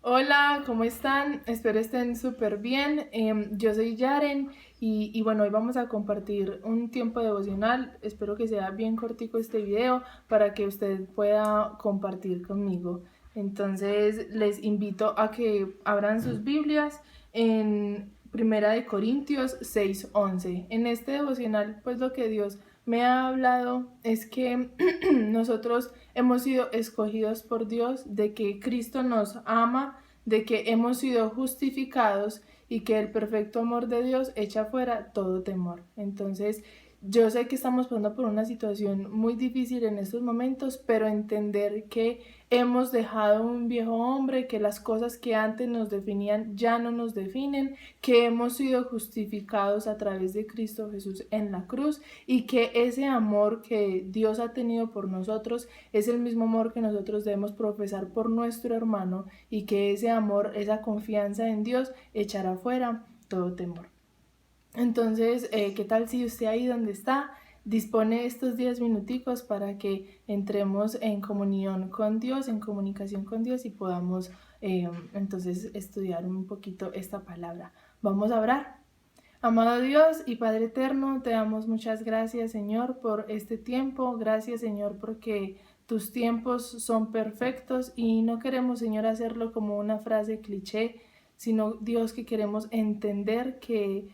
Hola, ¿cómo están? Espero estén súper bien. Yo soy Yaren y bueno, hoy vamos a compartir un tiempo devocional. Espero que sea bien cortico este video para que usted pueda compartir conmigo. Entonces, les invito a que abran sus Biblias en Primera de Corintios 6:11. En este devocional, pues lo que Dios me ha hablado es que nosotros hemos sido escogidos por Dios, de que Cristo nos ama, de que hemos sido justificados y que el perfecto amor de Dios echa fuera todo temor. Entonces, yo sé que estamos pasando por una situación muy difícil en estos momentos, pero entender que hemos dejado un viejo hombre, que las cosas que antes nos definían ya no nos definen, que hemos sido justificados a través de Cristo Jesús en la cruz y que ese amor que Dios ha tenido por nosotros es el mismo amor que nosotros debemos profesar por nuestro hermano y que ese amor, esa confianza en Dios echará fuera todo temor. Entonces, ¿qué tal si usted ahí donde está dispone estos 10 minuticos para que entremos en comunión con Dios, en comunicación con Dios y podamos entonces estudiar un poquito esta palabra? Vamos a orar. Amado Dios y Padre eterno, te damos muchas gracias, Señor, por este tiempo. Gracias, Señor, porque tus tiempos son perfectos y no queremos, Señor, hacerlo como una frase cliché, sino, Dios, que queremos entender que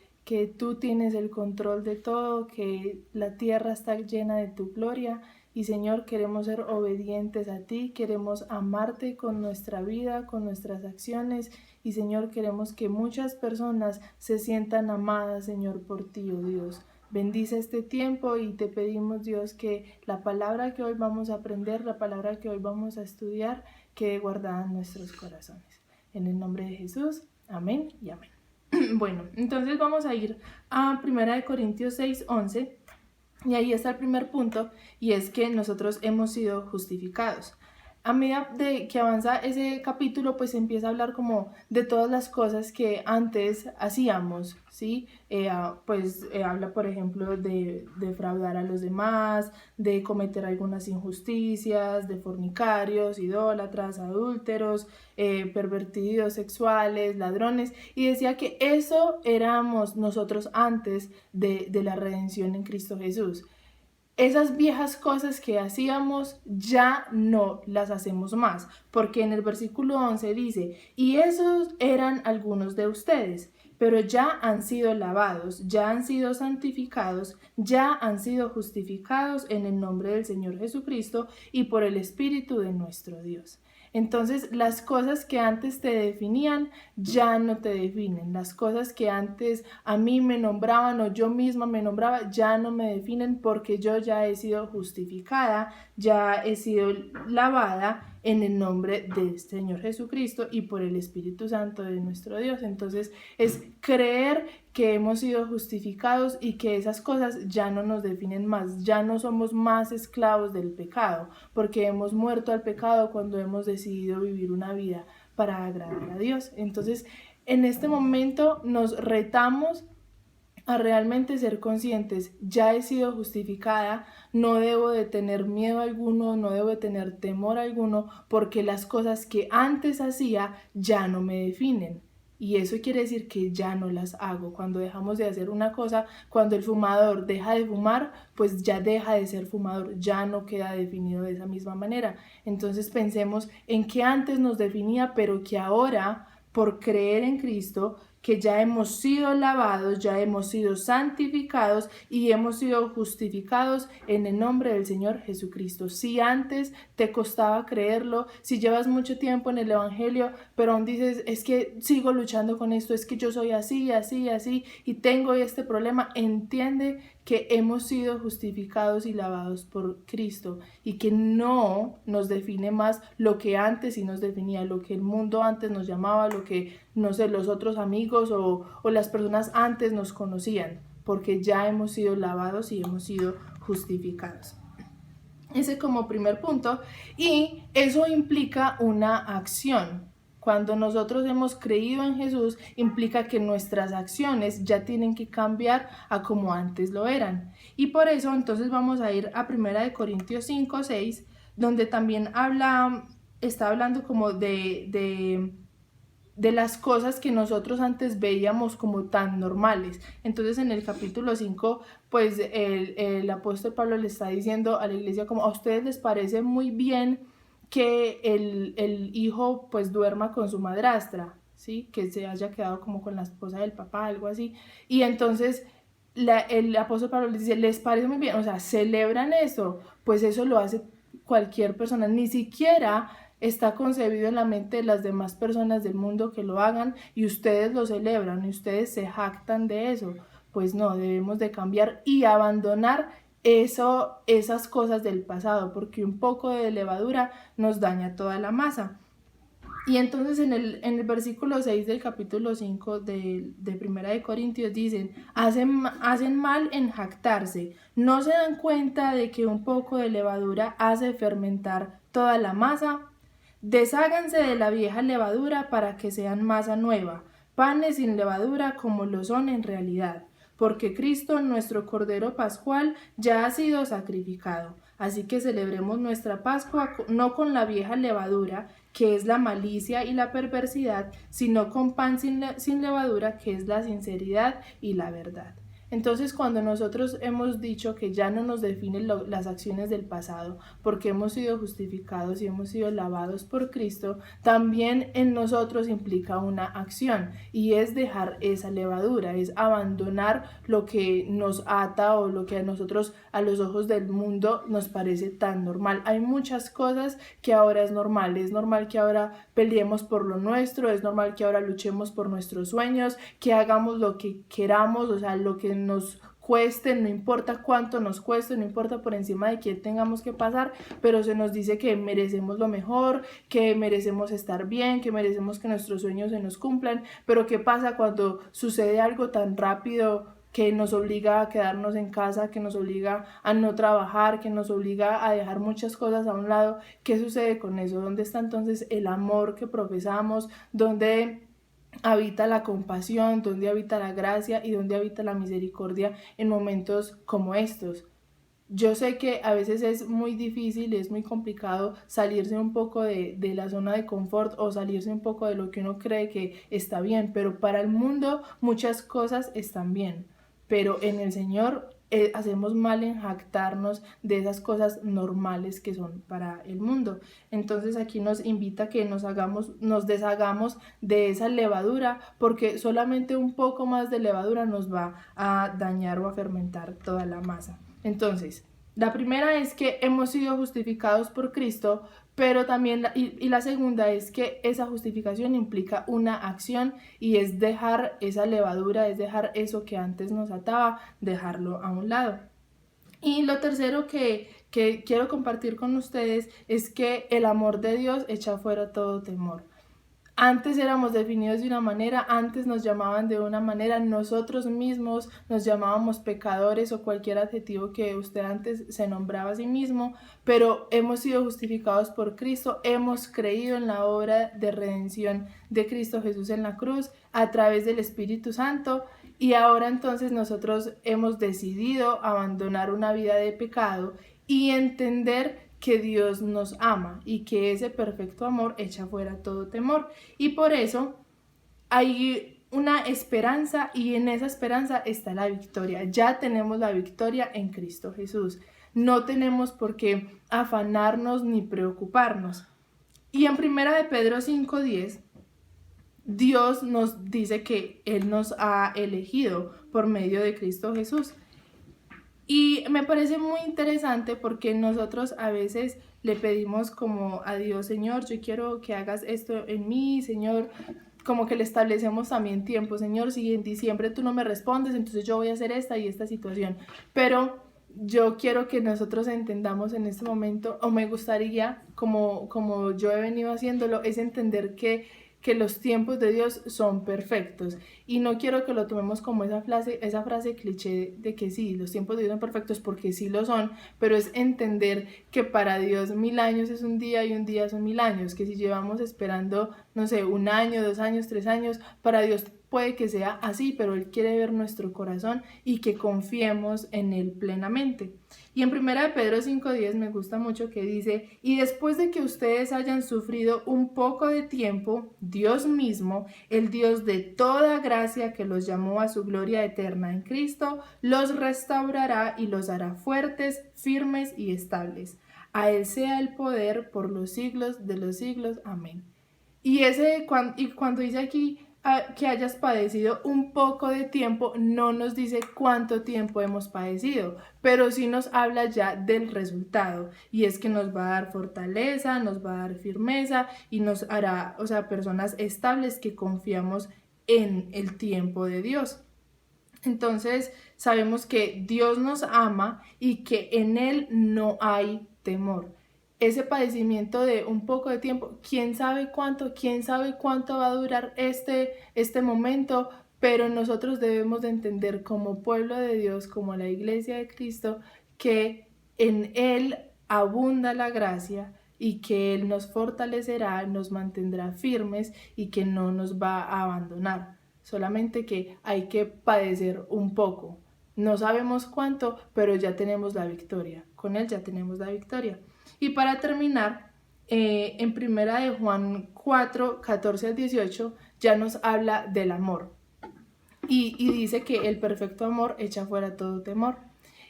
tú tienes el control de todo, que la tierra está llena de tu gloria. Y Señor, queremos ser obedientes a ti, queremos amarte con nuestra vida, con nuestras acciones. Y Señor, queremos que muchas personas se sientan amadas, Señor, por ti, oh Dios. Bendice este tiempo y te pedimos, Dios, que la palabra que hoy vamos a aprender, la palabra que hoy vamos a estudiar, quede guardada en nuestros corazones. En el nombre de Jesús, amén y amén. Bueno, entonces vamos a ir a 1 Corintios 6:11 y ahí está el primer punto, y es que nosotros hemos sido justificados. A medida de que avanza ese capítulo, pues empieza a hablar como de todas las cosas que antes hacíamos, ¿sí? Habla, por ejemplo, de defraudar a los demás, de cometer algunas injusticias, de fornicarios, idólatras, adúlteros, pervertidos sexuales, ladrones, y decía que eso éramos nosotros antes de la redención en Cristo Jesús. Esas viejas cosas que hacíamos ya no las hacemos más, porque en el versículo 11 dice, y esos eran algunos de ustedes, pero ya han sido lavados, ya han sido santificados, ya han sido justificados en el nombre del Señor Jesucristo y por el Espíritu de nuestro Dios. Entonces, las cosas que antes te definían ya no te definen. Las cosas que antes a mí me nombraban o yo misma me nombraba ya no me definen, porque yo ya he sido justificada, ya he sido lavada en el nombre del Señor Jesucristo y por el Espíritu Santo de nuestro Dios. Entonces, es creer que hemos sido justificados y que esas cosas ya no nos definen más, ya no somos más esclavos del pecado, porque hemos muerto al pecado cuando hemos decidido vivir una vida para agradar a Dios. Entonces, en este momento nos retamos a realmente ser conscientes, ya he sido justificada, no debo de tener miedo alguno, no debo de tener temor alguno, porque las cosas que antes hacía ya no me definen. Y eso quiere decir que ya no las hago. Cuando dejamos de hacer una cosa, cuando el fumador deja de fumar, pues ya deja de ser fumador, ya no queda definido de esa misma manera. Entonces pensemos en que antes nos definía, pero que ahora, por creer en Cristo, que ya hemos sido lavados, ya hemos sido santificados y hemos sido justificados en el nombre del Señor Jesucristo. Si antes te costaba creerlo, si llevas mucho tiempo en el Evangelio, pero aún dices, es que sigo luchando con esto, es que yo soy así, así, así, y tengo este problema, entiende que hemos sido justificados y lavados por Cristo y que no nos define más lo que antes sí nos definía, lo que el mundo antes nos llamaba, lo que, no sé, los otros amigos o las personas antes nos conocían, porque ya hemos sido lavados y hemos sido justificados. Ese como primer punto, y eso implica una acción. Cuando nosotros hemos creído en Jesús, implica que nuestras acciones ya tienen que cambiar a como antes lo eran. Y por eso entonces vamos a ir a 1 Corintios 5:6, donde también está hablando como de de las cosas que nosotros antes veíamos como tan normales. Entonces en el capítulo 5, pues el apóstol Pablo le está diciendo a la iglesia como: a ustedes les parece muy bien que el hijo pues duerma con su madrastra, ¿sí? Que se haya quedado como con la esposa del papá, algo así. Y entonces el apóstol Pablo les dice: les parece muy bien, o sea, celebran eso, pues eso lo hace cualquier persona, ni siquiera está concebido en la mente de las demás personas del mundo que lo hagan, y ustedes lo celebran y ustedes se jactan de eso. Pues no, debemos de cambiar y abandonar esas cosas del pasado, porque un poco de levadura nos daña toda la masa. Y entonces en el versículo 6 del capítulo 5 de Primera de Corintios dicen: hacen mal en jactarse, no se dan cuenta de que un poco de levadura hace fermentar toda la masa. Desháganse de la vieja levadura para que sean masa nueva, panes sin levadura como lo son en realidad, porque Cristo, nuestro Cordero Pascual, ya ha sido sacrificado. Así que celebremos nuestra Pascua no con la vieja levadura, que es la malicia y la perversidad, sino con pan sin levadura, que es la sinceridad y la verdad. Entonces, cuando nosotros hemos dicho que ya no nos definen las acciones del pasado, porque hemos sido justificados y hemos sido lavados por Cristo, también en nosotros implica una acción, y es dejar esa levadura, es abandonar lo que nos ata o lo que a nosotros, a los ojos del mundo, nos parece tan normal. Hay muchas cosas que ahora es normal que ahora peleemos por lo nuestro, es normal que ahora luchemos por nuestros sueños, que hagamos lo que queramos, o sea, lo que nos cueste, no importa cuánto nos cueste, no importa por encima de qué tengamos que pasar, pero se nos dice que merecemos lo mejor, que merecemos estar bien, que merecemos que nuestros sueños se nos cumplan. Pero ¿qué pasa cuando sucede algo tan rápido que nos obliga a quedarnos en casa, que nos obliga a no trabajar, que nos obliga a dejar muchas cosas a un lado? ¿Qué sucede con eso? ¿Dónde está entonces el amor que profesamos? ¿Dónde habita la compasión? ¿Dónde habita la gracia? ¿Y dónde habita la misericordia en momentos como estos? Yo sé que a veces es muy difícil, es muy complicado salirse un poco de la zona de confort, o salirse un poco de lo que uno cree que está bien, pero para el mundo muchas cosas están bien, pero en el Señor hacemos mal en jactarnos de esas cosas normales que son para el mundo. Entonces aquí nos invita a que nos deshagamos de esa levadura, porque solamente un poco más de levadura nos va a dañar o a fermentar toda la masa. Entonces, la primera es que hemos sido justificados por Cristo, pero también la segunda es que esa justificación implica una acción, y es dejar esa levadura, es dejar eso que antes nos ataba, dejarlo a un lado. Y lo tercero que quiero compartir con ustedes es que el amor de Dios echa fuera todo temor. Antes éramos definidos de una manera, antes nos llamaban de una manera, nosotros mismos nos llamábamos pecadores o cualquier adjetivo que usted antes se nombraba a sí mismo, pero hemos sido justificados por Cristo, hemos creído en la obra de redención de Cristo Jesús en la cruz a través del Espíritu Santo, y ahora entonces nosotros hemos decidido abandonar una vida de pecado y entender que Dios nos ama y que ese perfecto amor echa fuera todo temor. Y por eso hay una esperanza, y en esa esperanza está la victoria. Ya tenemos la victoria en Cristo Jesús. No tenemos por qué afanarnos ni preocuparnos. Y en 1 de Pedro 5:10, Dios nos dice que Él nos ha elegido por medio de Cristo Jesús. Y me parece muy interesante porque nosotros a veces le pedimos como a Dios: Señor, yo quiero que hagas esto en mí, Señor, como que le establecemos también tiempo: Señor, si en diciembre tú no me respondes, entonces yo voy a hacer esta y esta situación. Pero yo quiero que nosotros entendamos en este momento, o me gustaría, como yo he venido haciéndolo, es entender que los tiempos de Dios son perfectos, y no quiero que lo tomemos como esa frase cliché de que sí, los tiempos de Dios son perfectos, porque sí lo son, pero es entender que para Dios 1000 años es un día y un día son 1000 años, que si llevamos esperando, no sé, 1 año, 2 años, 3 años, para Dios puede que sea así, pero Él quiere ver nuestro corazón y que confiemos en Él plenamente. Y en 1 Pedro 5:10 me gusta mucho que dice: y después de que ustedes hayan sufrido un poco de tiempo, Dios mismo, el Dios de toda gracia que los llamó a su gloria eterna en Cristo, los restaurará y los hará fuertes, firmes y estables. A Él sea el poder por los siglos de los siglos. Amén. Y cuando dice aquí que hayas padecido un poco de tiempo, no nos dice cuánto tiempo hemos padecido, pero sí nos habla ya del resultado, y es que nos va a dar fortaleza, nos va a dar firmeza y nos hará, o sea, personas estables que confiamos en el tiempo de Dios. Entonces sabemos que Dios nos ama y que en Él no hay temor. Ese padecimiento de un poco de tiempo, quién sabe cuánto va a durar este momento, pero nosotros debemos de entender como pueblo de Dios, como la iglesia de Cristo, que en Él abunda la gracia y que Él nos fortalecerá, nos mantendrá firmes y que no nos va a abandonar. Solamente que hay que padecer un poco. No sabemos cuánto, pero ya tenemos la victoria. Con Él ya tenemos la victoria. Y para terminar, en 1 Juan 4:14-18 ya nos habla del amor. Y dice que el perfecto amor echa fuera todo temor.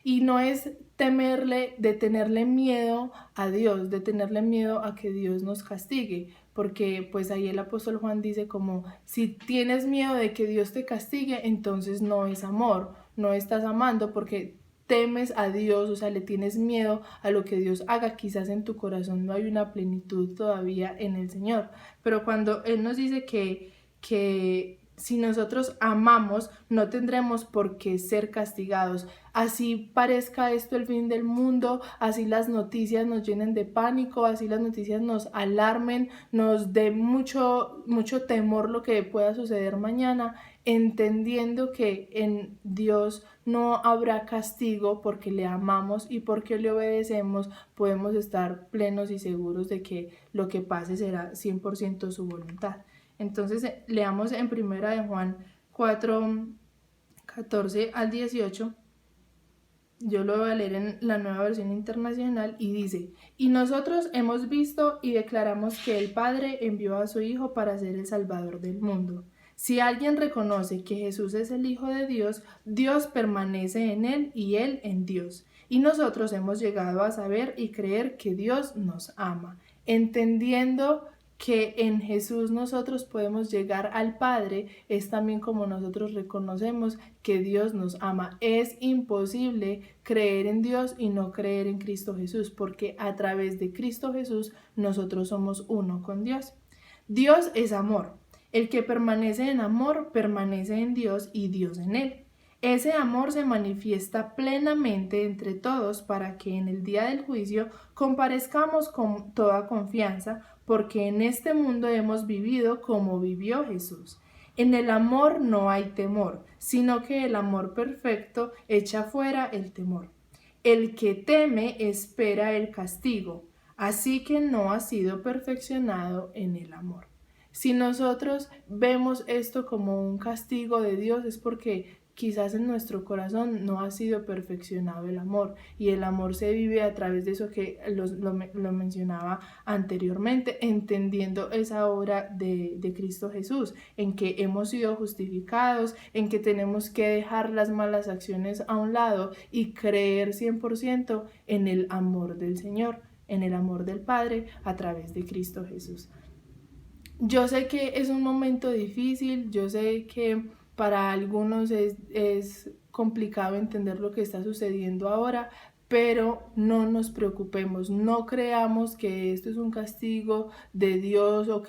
Y no es temerle, de tenerle miedo a Dios, de tenerle miedo a que Dios nos castigue, porque pues ahí el apóstol Juan dice como, si tienes miedo de que Dios te castigue, entonces no es amor, no estás amando porque temes a Dios, o sea, le tienes miedo a lo que Dios haga. Quizás en tu corazón no hay una plenitud todavía en el Señor, pero cuando Él nos dice que si nosotros amamos, no tendremos por qué ser castigados. Así parezca esto el fin del mundo, así las noticias nos llenen de pánico, así las noticias nos alarmen, nos dé mucho temor lo que pueda suceder mañana, entendiendo que en Dios no habrá castigo porque le amamos y porque le obedecemos, podemos estar plenos y seguros de que lo que pase será 100% su voluntad. Entonces leamos en 1 Juan 4:14-18. Yo lo voy a leer en la Nueva Versión Internacional y dice: y nosotros hemos visto y declaramos que el Padre envió a su Hijo para ser el Salvador del mundo. Si alguien reconoce que Jesús es el Hijo de Dios, Dios permanece en Él y Él en Dios. Y nosotros hemos llegado a saber y creer que Dios nos ama, entendiendo que en Jesús nosotros podemos llegar al Padre. Es también como nosotros reconocemos que Dios nos ama. Es imposible creer en Dios y no creer en Cristo Jesús, porque a través de Cristo Jesús nosotros somos uno con Dios. Dios es amor. El que permanece en amor permanece en Dios y Dios en él. Ese amor se manifiesta plenamente entre todos para que en el día del juicio comparezcamos con toda confianza, porque en este mundo hemos vivido como vivió Jesús. En el amor no hay temor, sino que el amor perfecto echa fuera el temor. El que teme espera el castigo, así que no ha sido perfeccionado en el amor. Si nosotros vemos esto como un castigo de Dios, es porque quizás en nuestro corazón no ha sido perfeccionado el amor, y el amor se vive a través de eso que lo mencionaba anteriormente, entendiendo esa obra de Cristo Jesús, en que hemos sido justificados, en que tenemos que dejar las malas acciones a un lado y creer 100% en el amor del Señor, en el amor del Padre a través de Cristo Jesús. Yo sé que es un momento difícil, yo sé que para algunos es complicado entender lo que está sucediendo ahora, pero no nos preocupemos, no creamos que esto es un castigo de Dios o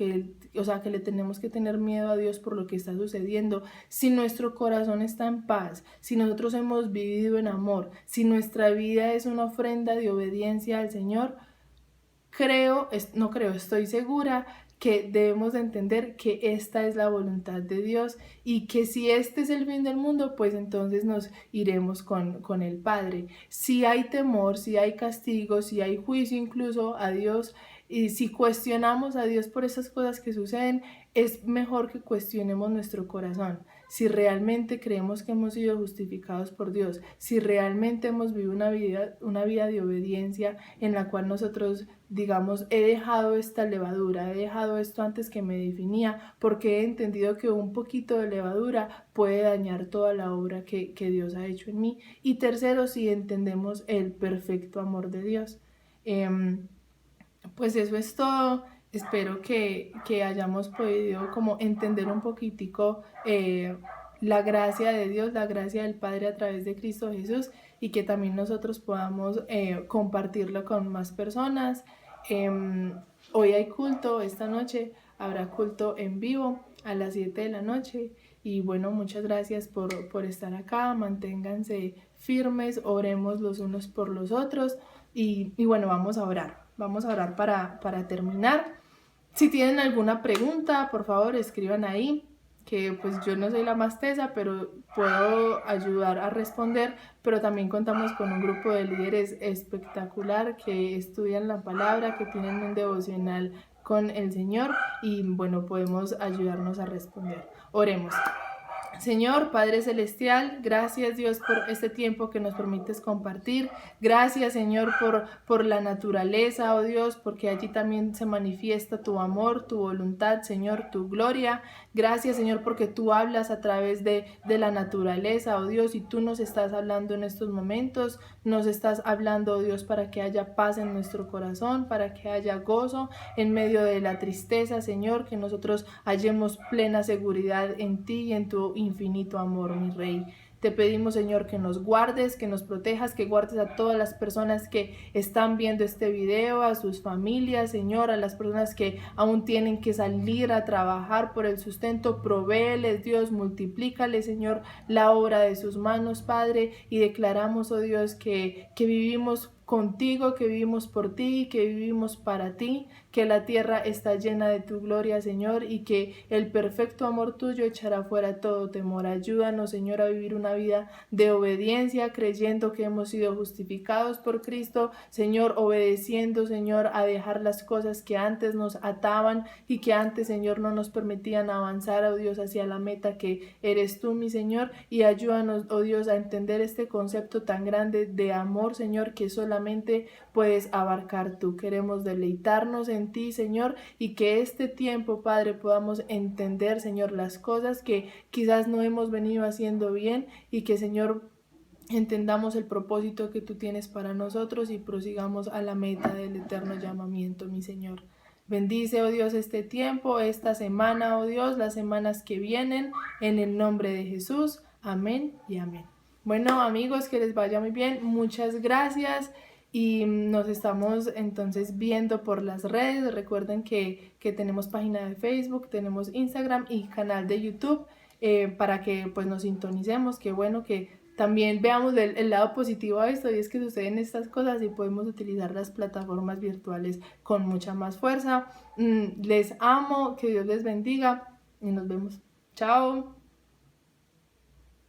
sea, que le tenemos que tener miedo a Dios por lo que está sucediendo. Si nuestro corazón está en paz, si nosotros hemos vivido en amor, si nuestra vida es una ofrenda de obediencia al Señor, estoy segura que debemos de entender que esta es la voluntad de Dios y que si este es el fin del mundo, pues entonces nos iremos con el Padre. Si hay temor, si hay castigo, si hay juicio incluso a Dios, Y si cuestionamos a Dios por esas cosas que suceden, es mejor que cuestionemos nuestro corazón. Si realmente creemos que hemos sido justificados por Dios, si realmente hemos vivido una vida de obediencia en la cual nosotros digamos, he dejado esta levadura, he dejado esto antes que me definía, porque he entendido que un poquito de levadura puede dañar toda la obra que Dios ha hecho en mí. Y tercero, si entendemos el perfecto amor de Dios. Pues eso es todo. Espero que hayamos podido como entender un poquitico la gracia de Dios, la gracia del Padre a través de Cristo Jesús, y que también nosotros podamos compartirlo con más personas. Hoy hay culto, esta noche habrá culto en vivo a las 7 de la noche. Y bueno, muchas gracias por estar acá, manténganse firmes, oremos los unos por los otros y bueno, vamos a orar para terminar. Si tienen alguna pregunta, por favor escriban ahí, que pues yo no soy la más tesa, pero puedo ayudar a responder, pero también contamos con un grupo de líderes espectacular que estudian la palabra, que tienen un devocional con el Señor y bueno, podemos ayudarnos a responder. Oremos. Señor, Padre Celestial, gracias Dios por este tiempo que nos permites compartir. Gracias Señor por la naturaleza, oh Dios, porque allí también se manifiesta tu amor, tu voluntad, Señor, tu gloria. Gracias Señor porque tú hablas a través de la naturaleza, oh Dios, y tú nos estás hablando en estos momentos. Nos estás hablando, oh Dios, para que haya paz en nuestro corazón, para que haya gozo en medio de la tristeza, Señor, que nosotros hallemos plena seguridad en ti y en tu infinito amor, mi Rey. Te pedimos, Señor, que nos guardes, que nos protejas, que guardes a todas las personas que están viendo este video, a sus familias, Señor, a las personas que aún tienen que salir a trabajar por el sustento. Provéeles, Dios, multiplícales, Señor, la obra de sus manos, Padre, y declaramos, oh Dios, que vivimos contigo, que vivimos por ti, que vivimos para ti, que la tierra está llena de tu gloria, Señor, y que el perfecto amor tuyo echará fuera todo temor. Ayúdanos, Señor, a vivir una vida de obediencia, creyendo que hemos sido justificados por Cristo, Señor, obedeciendo, Señor, a dejar las cosas que antes nos ataban y que antes, Señor, no nos permitían avanzar, oh Dios, hacia la meta que eres tú, mi Señor, y ayúdanos, oh Dios, a entender este concepto tan grande de amor, Señor, que solamente puedes abarcar tú. Queremos deleitarnos en ti, Señor, y que este tiempo, Padre, podamos entender, Señor, las cosas que quizás no hemos venido haciendo bien y que, Señor, entendamos el propósito que tú tienes para nosotros y prosigamos a la meta del eterno llamamiento, mi Señor. Bendice, oh Dios, este tiempo, esta semana, oh Dios, las semanas que vienen, en el nombre de Jesús. Amén y amén. Bueno, amigos, que les vaya muy bien. Muchas gracias y nos estamos entonces viendo por las redes. Recuerden que tenemos página de Facebook, tenemos Instagram y canal de YouTube para que pues nos sintonicemos. Qué bueno que también veamos el lado positivo a esto, y es que suceden estas cosas y podemos utilizar las plataformas virtuales con mucha más fuerza. Les amo, que Dios les bendiga y nos vemos. Chao.